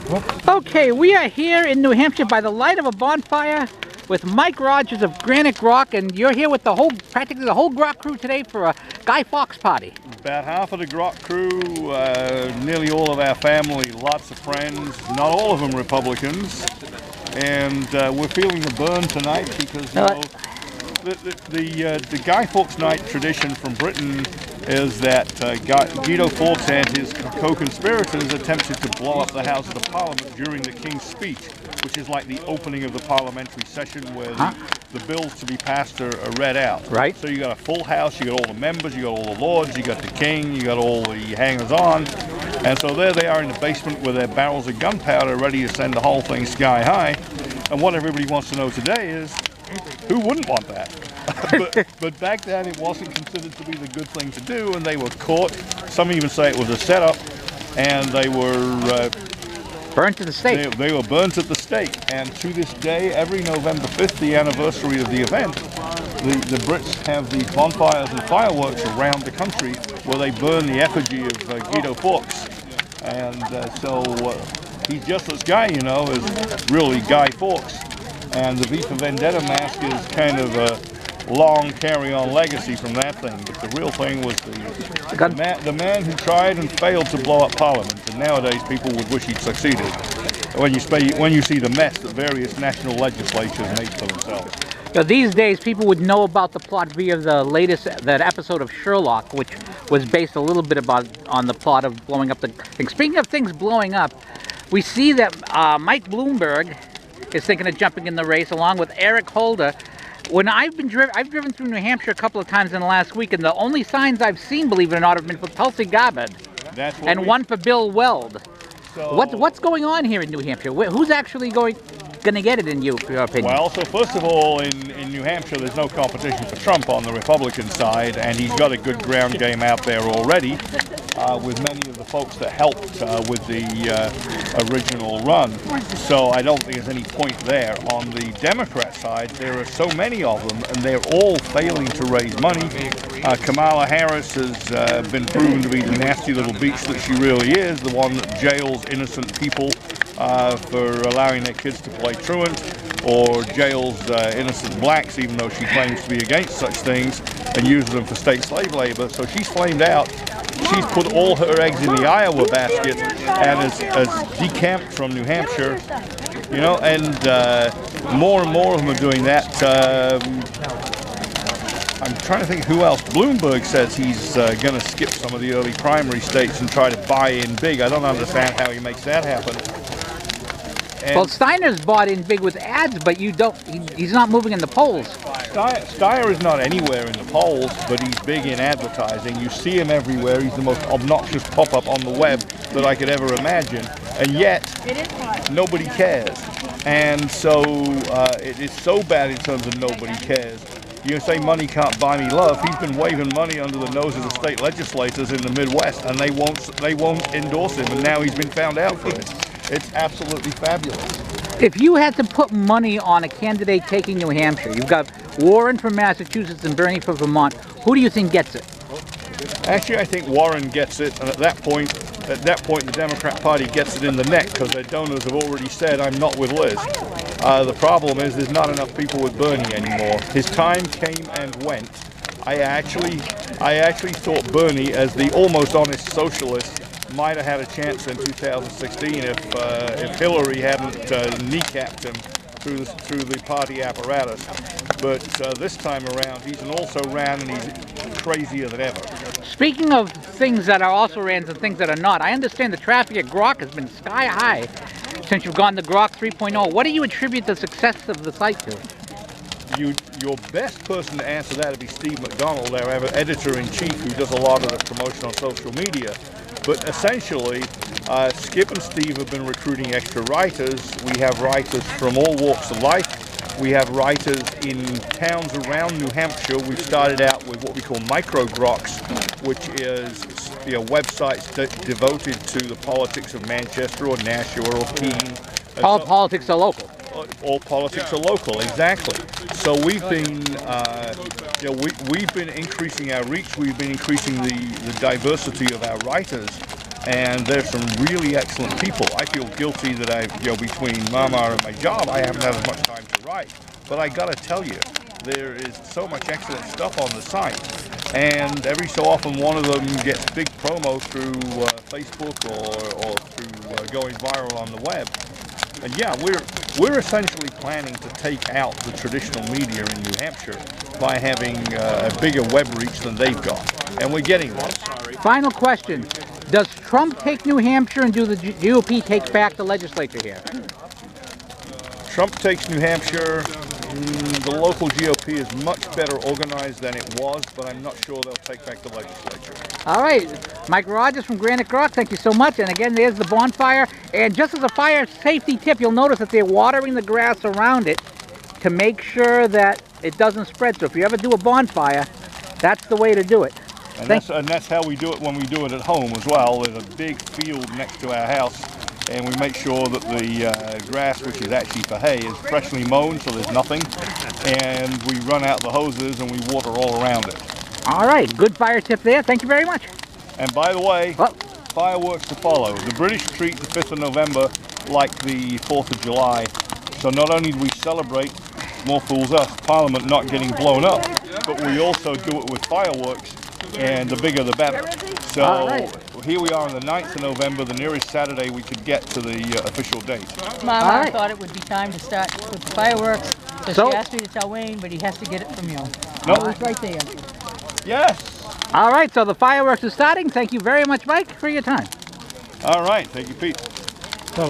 Okay, we are here in New Hampshire by the light of a bonfire with Mike Rogers of Granite Grok, and you're here with the whole, practically the whole Grok crew today for a Guy Fawkes party. About half of the Grok crew, nearly all of our family, lots of friends, not all of them Republicans, and we're feeling the burn tonight because you know, the Guy Fawkes night tradition from Britain is that Guy Fawkes and his co-conspirators attempted to blow up the House of Parliament during the King's speech, which is like the opening of the parliamentary session where the bills to be passed are read out. Right. So you got a full house, you got all the members, you got all the lords, you got the king, you got all the hangers-on, and so there they are in the basement with their barrels of gunpowder ready to send the whole thing sky high. And what everybody wants to know today is, who wouldn't want that? but back then it wasn't considered to be the good thing to do, and they were caught. Some even say it was a setup, and they were burnt at the stake. They were burnt at the stake, and to this day, every November 5th, the anniversary of the event, the Brits have these bonfires and fireworks around the country where they burn the effigy of Guy Fawkes, and so he's just this guy, you know, is really Guy Fawkes. And the V for Vendetta mask is kind of a long carry-on legacy from that thing. But the real thing was the man who tried and failed to blow up Parliament. And nowadays people would wish he'd succeeded. When you see the mess that various national legislatures made for themselves. Now, these days people would know about the plot via that episode of Sherlock, which was based a little bit on the plot of blowing up the thing. Speaking of things blowing up, we see that Mike Bloomberg is thinking of jumping in the race along with Eric Holder. When I've driven through New Hampshire a couple of times in the last week, and the only signs I've seen, believe it or not, have been for Tulsi Gabbard and one for Bill Weld. So what's going on here in New Hampshire? Who's actually going to get it in your opinion? Well, so first of all, in New Hampshire, there's no competition for Trump on the Republican side, and he's got a good ground game out there already with many of the folks that helped with the original run. So I don't think there's any point there. On the Democrat side, there are so many of them, and they're all failing to raise money. Kamala Harris has been proven to be the nasty little beach that she really is, the one that jails innocent people for allowing their kids to play truant, or jails innocent blacks, even though she claims to be against such things, and uses them for state slave labor. So she's flamed out. She's put all her eggs in the Iowa basket and has decamped from New Hampshire, you know, and more and more of them are doing that. I'm trying to think who else. Bloomberg says he's going to skip some of the early primary states and try to buy in big. I don't understand how he makes that happen. Well, Steiner's bought in big with ads, but he's not moving in the polls. Steyer is not anywhere in the polls, but he's big in advertising. You see him everywhere. He's the most obnoxious pop-up on the web that I could ever imagine. And yet, nobody cares. And so it is so bad in terms of nobody cares. You say money can't buy me love. He's been waving money under the noses of state legislators in the Midwest, and they won't endorse him. And now he's been found out for it. It's absolutely fabulous. If you had to put money on a candidate taking New Hampshire, you've got Warren from Massachusetts and Bernie from Vermont. Who do you think gets it? Actually, I think Warren gets it, and at that point, the Democrat Party gets it in the neck because their donors have already said, "I'm not with Liz." The problem is there's not enough people with Bernie anymore. His time came and went. I actually thought Bernie, as the almost honest socialist, might have had a chance in 2016 if Hillary hadn't kneecapped him through the party apparatus. But this time around, he's an also-ran, and he's crazier than ever. Speaking of things that are also-rans and things that are not, I understand the traffic at Grok has been sky high since you've gone to Grok 3.0. What do you attribute the success of the site to? Your best person to answer that would be Steve McDonald, our editor-in-chief, who does a lot of the promotion on social media. But essentially, Skip and Steve have been recruiting extra writers. We have writers from all walks of life. We have writers in towns around New Hampshire. We've started out with what we call micro groks, which is websites devoted to the politics of Manchester or Nashua or Keene. All politics are local. All politics are local, exactly. So we've been, we've been increasing our reach. We've been increasing the diversity of our writers. and there's some really excellent people. I feel guilty that between Mama and my job, I haven't had as much time to write. But I gotta tell you, there is so much excellent stuff on the site, and every so often one of them gets big promo through Facebook or through going viral on the web. And yeah, we're essentially planning to take out the traditional media in New Hampshire by having a bigger web reach than they've got, and we're getting there. Final question. Does Trump take New Hampshire and do the GOP take back the legislature here? Trump takes New Hampshire. The local GOP is much better organized than it was, but I'm not sure they'll take back the legislature. All right. Mike Rogers from Granite Grok, thank you so much. And again, there's the bonfire. And just as a fire safety tip, you'll notice that they're watering the grass around it to make sure that it doesn't spread. So if you ever do a bonfire, that's the way to do it. And that's how we do it when we do it at home as well. There's a big field next to our house, and we make sure that the grass, which is actually for hay, is freshly mown, so there's nothing. And we run out the hoses and we water all around it. All right, good fire tip there. Thank you very much. And by the way, fireworks to follow. The British treat the 5th of November like the 4th of July. So not only do we celebrate, more fools us, Parliament not getting blown up, but we also do it with fireworks, and the bigger the better. So here we are on the 9th of November, the nearest Saturday we could get to the official date. Mama thought it would be time to start with the fireworks, so she asked me to tell Wayne, but he has to get it from you. No. It was right there. Yes. All right, so the fireworks are starting. Thank you very much, Mike, for your time. All right, thank you, Pete. So